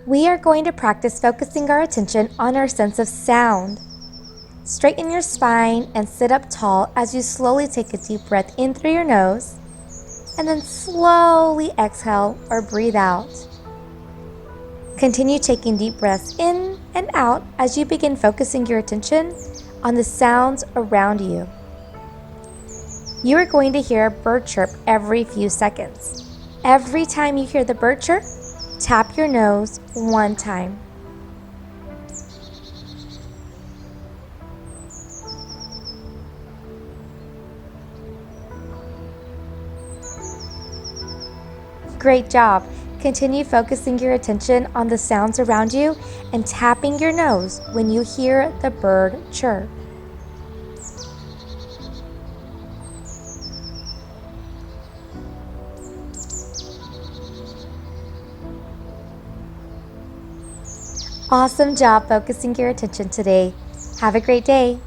We are going to practice focusing our attention on our sense of sound. Straighten your spine and sit up tall as you slowly take a deep breath in through your nose and then slowly exhale or breathe out. Continue taking deep breaths in and out as you begin focusing your attention on the sounds around you. You are going to hear a bird chirp every few seconds. Every time you hear the bird chirp, tap your nose one time. Great job! Continue focusing your attention on the sounds around you and tapping your nose when you hear the bird chirp. Awesome job focusing your attention today. Have a great day.